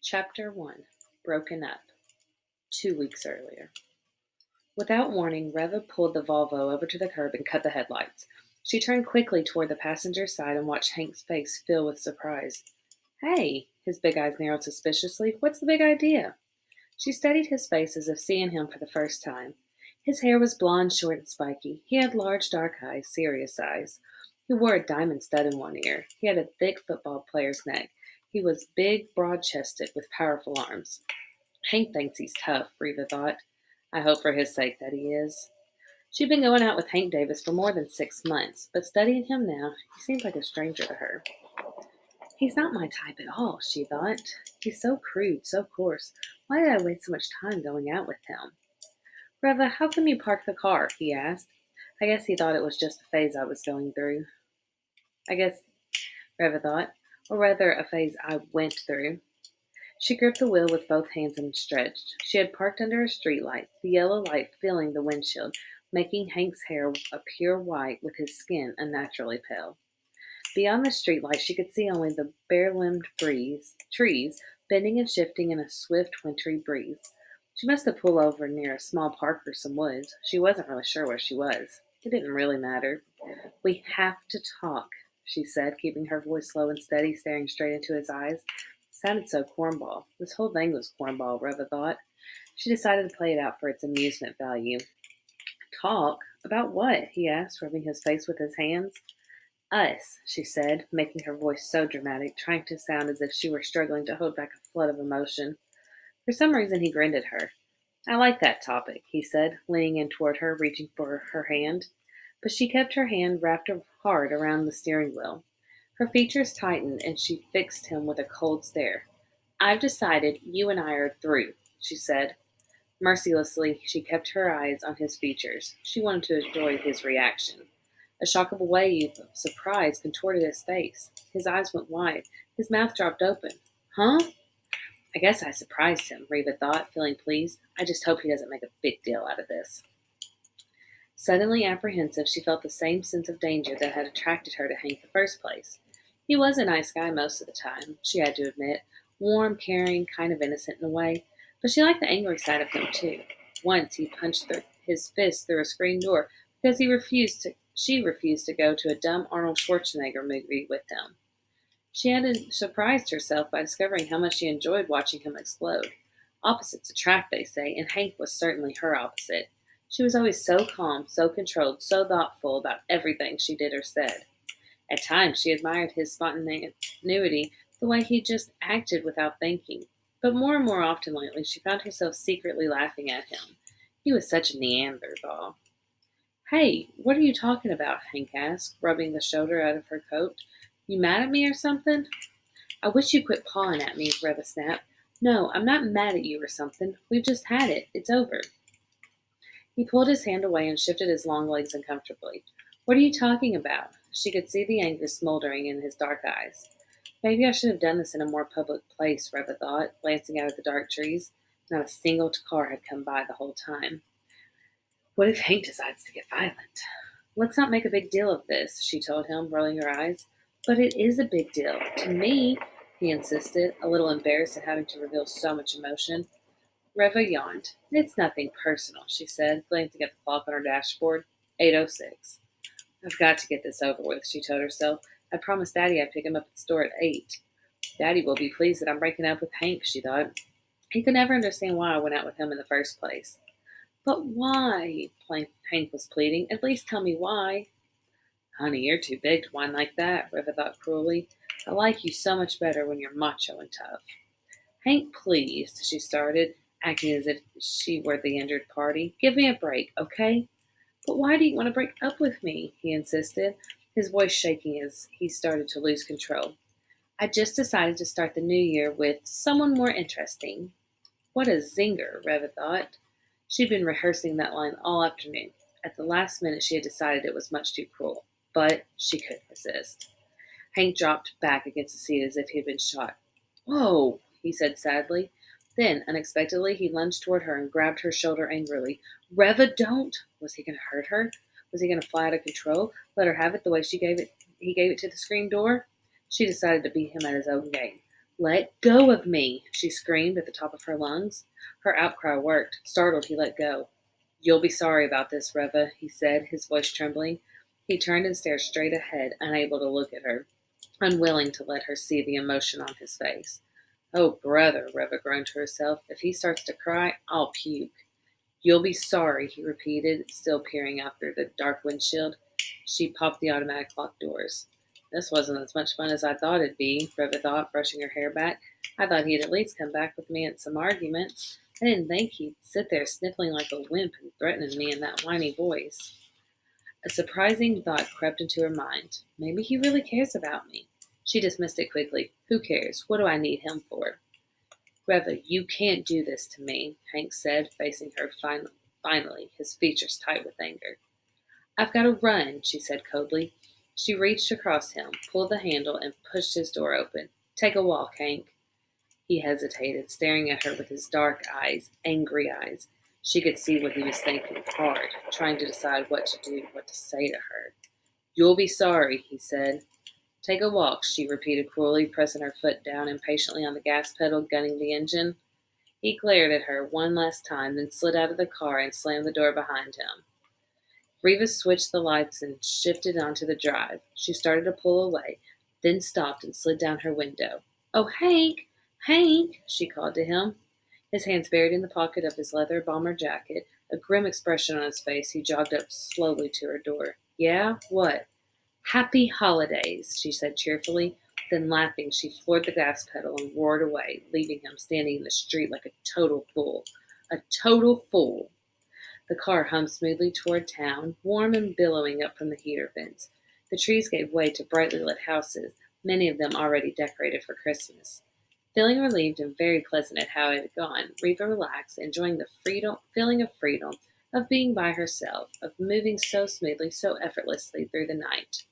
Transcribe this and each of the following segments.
Chapter 1. Broken Up. 2 weeks earlier. Without warning, Reva pulled the Volvo over to the curb and cut the headlights. She turned quickly toward the passenger side and watched Hank's face fill with surprise. Hey, his big eyes narrowed suspiciously. What's the big idea? She studied his face as if seeing him for the first time. His hair was blonde, short, and spiky. He had large, dark eyes, serious eyes. He wore a diamond stud in one ear. He had a thick football player's neck. He was big, broad-chested, with powerful arms. Hank thinks he's tough, Reva thought. I hope for his sake that he is. She'd been going out with Hank Davis for more than 6 months, but studying him now, he seemed like a stranger to her. He's not my type at all, she thought. He's so crude, so coarse. Why did I waste so much time going out with him? Reva, how come you park the car? He asked. I guess he thought it was just a phase I was going through. I guess, Reva thought, or rather a phase I went through. She gripped the wheel with both hands and stretched. She had parked under a streetlight, the yellow light filling the windshield, making Hank's hair a pure white with his skin unnaturally pale. Beyond the streetlight, she could see only the bare-limbed trees bending and shifting in a swift, wintry breeze. She must have pulled over near a small park or some woods. She wasn't really sure where she was. It didn't really matter. We have to talk, she said, keeping her voice low and steady, staring straight into his eyes. It sounded so cornball. This whole thing was cornball, Reva thought. She decided to play it out for its amusement value. Talk? About what? He asked, rubbing his face with his hands. Us, she said, making her voice so dramatic, trying to sound as if she were struggling to hold back a flood of emotion. For some reason, he grinned at her. I like that topic, he said, leaning in toward her, reaching for her hand. But she kept her hand wrapped hard around the steering wheel. Her features tightened, and she fixed him with a cold stare. I've decided you and I are through, she said. Mercilessly, she kept her eyes on his features. She wanted to enjoy his reaction. A shock of wave of surprise contorted his face. His eyes went wide. His mouth dropped open. Huh? I guess I surprised him, Reva thought, feeling pleased. I just hope he doesn't make a big deal out of this. Suddenly apprehensive, she felt the same sense of danger that had attracted her to Hank in the first place. He was a nice guy most of the time, she had to admit. Warm, caring, kind of innocent in a way. But she liked the angry side of him, too. Once he punched his fist through a screen door because she refused to go to a dumb Arnold Schwarzenegger movie with him. She had surprised herself by discovering how much she enjoyed watching him explode. Opposites attract, they say, and Hank was certainly her opposite. She was always so calm, so controlled, so thoughtful about everything she did or said. At times she admired his spontaneity, the way he just acted without thinking. But more and more often lately she found herself secretly laughing at him. He was such a Neanderthal. Hey, what are you talking about? Hank asked, rubbing the shoulder out of her coat. You mad at me or something? I wish you quit pawing at me, Reva snapped. No, I'm not mad at you or something. We've just had it. It's over. He pulled his hand away and shifted his long legs uncomfortably. What are you talking about? She could see the anger smoldering in his dark eyes. Maybe I should have done this in a more public place, Reva thought, glancing out at the dark trees. Not a single car had come by the whole time. What if Hank decides to get violent? Let's not make a big deal of this, she told him, rolling her eyes. But it is a big deal. To me, he insisted, a little embarrassed at having to reveal so much emotion. Reva yawned. It's nothing personal, she said, glancing at the clock on her dashboard. 8:06. I've got to get this over with, she told herself. I promised Daddy I'd pick him up at the store at 8. Daddy will be pleased that I'm breaking up with Hank, she thought. He could never understand why I went out with him in the first place. But why? Hank was pleading. At least tell me why. Honey, you're too big to whine like that, Reva thought cruelly. I like you so much better when you're macho and tough. Hank, please, she started, acting as if she were the injured party. Give me a break, okay? But why do you want to break up with me? He insisted, his voice shaking as he started to lose control. I just decided to start the new year with someone more interesting. What a zinger, Reva thought. She'd been rehearsing that line all afternoon. At the last minute she had decided it was much too cruel, but she couldn't resist. Hank dropped back against the seat as if he had been shot. Whoa, he said sadly. Then, unexpectedly, he lunged toward her and grabbed her shoulder angrily. Reva, don't! Was he going to hurt her? Was he going to fly out of control? Let her have it the way he gave it to the screen door? She decided to beat him at his own game. "Let go of me!" she screamed at the top of her lungs. Her outcry worked. Startled, he let go. "You'll be sorry about this, Reva," he said, his voice trembling. He turned and stared straight ahead, unable to look at her, unwilling to let her see the emotion on his face. "Oh, brother," Reva groaned to herself. "If he starts to cry, I'll puke." "You'll be sorry," he repeated, still peering out through the dark windshield. She popped the automatic lock doors. "This wasn't as much fun as I thought it'd be," Reva thought, brushing her hair back. "I thought he'd at least come back with me at some arguments. I didn't think he'd sit there sniffling like a wimp and threatening me in that whiny voice." A surprising thought crept into her mind. Maybe he really cares about me. She dismissed it quickly. Who cares? What do I need him for? "Reva, you can't do this to me," Hank said, facing her finally, his features tight with anger. "I've got to run," she said coldly. She reached across him, pulled the handle, and pushed his door open. "Take a walk, Hank." He hesitated, staring at her with his dark eyes, angry eyes. She could see what he was thinking, hard, trying to decide what to do, what to say to her. "You'll be sorry," he said. "Take a walk," she repeated cruelly, pressing her foot down impatiently on the gas pedal, gunning the engine. He glared at her one last time, then slid out of the car and slammed the door behind him. Reva switched the lights and shifted onto the drive. She started to pull away, then stopped and slid down her window. "Oh, Hank! Hank!" she called to him. His hands buried in the pocket of his leather bomber jacket, a grim expression on his face, he jogged up slowly to her door. "Yeah? What?" "Happy holidays," she said cheerfully. Then, laughing, she floored the gas pedal and roared away, leaving him standing in the street like a total fool. A total fool! The car hummed smoothly toward town, warm and billowing up from the heater vents. The trees gave way to brightly lit houses, many of them already decorated for Christmas. Feeling relieved and very pleasant at how it had gone, Reva relaxed, enjoying the feeling of freedom, of being by herself, of moving so smoothly, so effortlessly through the night.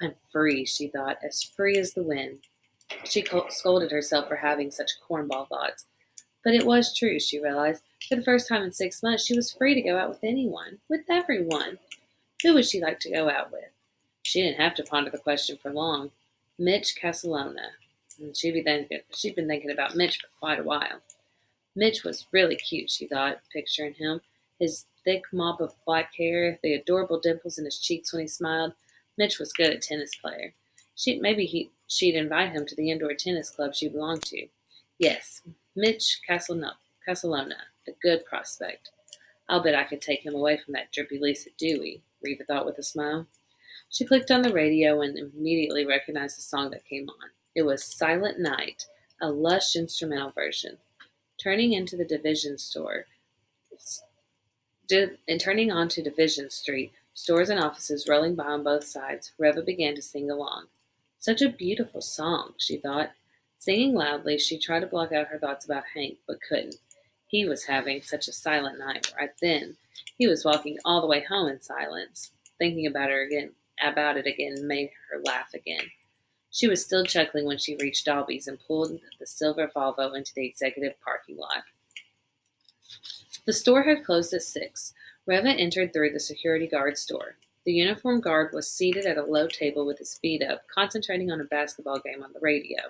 "I'm free," she thought, "as free as the wind." She scolded herself for having such cornball thoughts. But it was true, she realized. For the first time in 6 months, she was free to go out with anyone, with everyone. Who would she like to go out with? She didn't have to ponder the question for long. Mitch Castellona. She'd been thinking about Mitch for quite a while. Mitch was really cute, she thought, picturing him. His thick mop of black hair, the adorable dimples in his cheeks when he smiled. Mitch was good at tennis player. She'd invite him to the indoor tennis club she belonged to. Yes, Mitch Castellona, a good prospect. "I'll bet I could take him away from that drippy Lisa Dewey," Reva thought with a smile. She clicked on the radio and immediately recognized the song that came on. It was Silent Night, a lush instrumental version. Turning into the Division store, Turning onto Division Street, stores and offices rolling by on both sides, Reva began to sing along. Such a beautiful song, she thought. Singing loudly, she tried to block out her thoughts about Hank, but couldn't. He was having such a silent night right then. He was walking all the way home in silence. Thinking about it again made her laugh again. She was still chuckling when she reached Dalby's and pulled the silver Volvo into the executive parking lot. The store had closed at 6. Reva entered through the security guard's door. The uniformed guard was seated at a low table with his feet up, concentrating on a basketball game on the radio.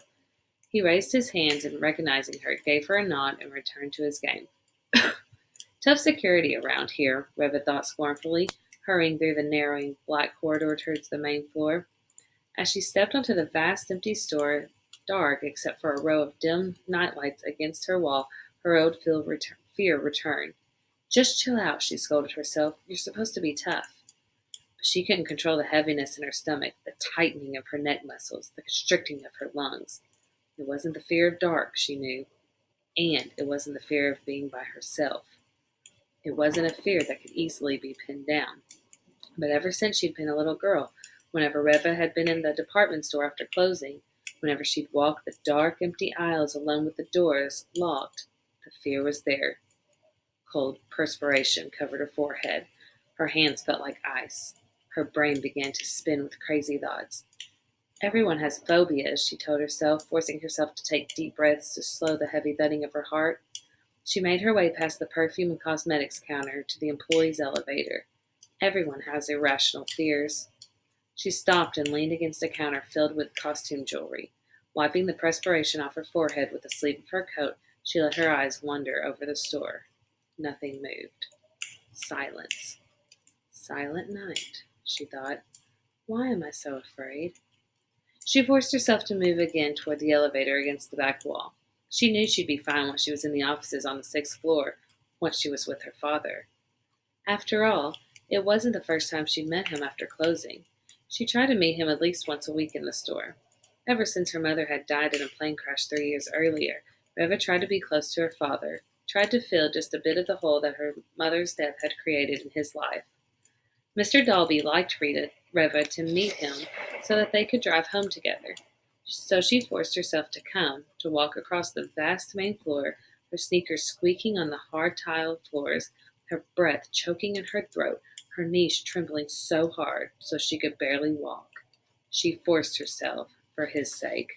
He raised his hands and, recognizing her, gave her a nod and returned to his game. Tough security around here, Reva thought scornfully, hurrying through the narrowing black corridor towards the main floor. As she stepped onto the vast empty store, dark except for a row of dim nightlights against her wall, her old fear returned. "Just chill out," she scolded herself. "You're supposed to be tough." But she couldn't control the heaviness in her stomach, the tightening of her neck muscles, the constricting of her lungs. It wasn't the fear of dark, she knew, and it wasn't the fear of being by herself. It wasn't a fear that could easily be pinned down. But ever since she'd been a little girl, whenever Reva had been in the department store after closing, whenever she'd walked the dark, empty aisles alone with the doors locked, the fear was there. Cold perspiration covered her forehead. Her hands felt like ice. Her brain began to spin with crazy thoughts. Everyone has phobias, she told herself, forcing herself to take deep breaths to slow the heavy thudding of her heart. She made her way past the perfume and cosmetics counter to the employee's elevator. Everyone has irrational fears. She stopped and leaned against a counter filled with costume jewelry. Wiping the perspiration off her forehead with the sleeve of her coat, she let her eyes wander over the store. Nothing moved. Silence. Silent night, she thought. Why am I so afraid? She forced herself to move again toward the elevator against the back wall. She knew she'd be fine once she was in the offices on the 6th floor, once she was with her father. After all, it wasn't the first time she'd met him after closing. She tried to meet him at least once a week in the store. Ever since her mother had died in a plane crash 3 years earlier, Reva tried to be close to her father, tried to fill just a bit of the hole that her mother's death had created in his life. Mr. Dalby liked Reva to meet him so that they could drive home together. So she forced herself to come, to walk across the vast main floor, her sneakers squeaking on the hard tile floors, her breath choking in her throat, her knees trembling so hard so she could barely walk. She forced herself for his sake.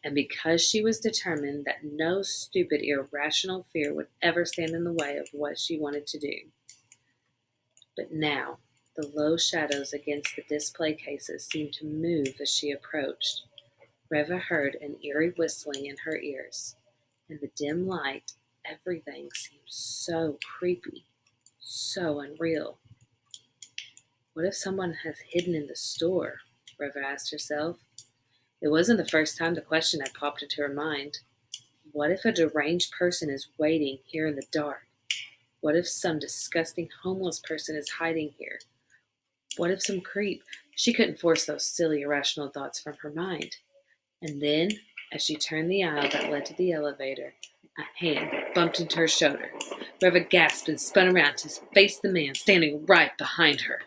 And because she was determined that no stupid, irrational fear would ever stand in the way of what she wanted to do. But now, the low shadows against the display cases seemed to move as she approached. Reva heard an eerie whistling in her ears. In the dim light, everything seemed so creepy, so unreal. What if someone has hidden in the store? Reva asked herself. It wasn't the first time the question had popped into her mind. What if a deranged person is waiting here in the dark? What if some disgusting homeless person is hiding here? What if some creep? She couldn't force those silly, irrational thoughts from her mind. And then, as she turned the aisle that led to the elevator, a hand bumped into her shoulder. Reva gasped and spun around to face the man standing right behind her.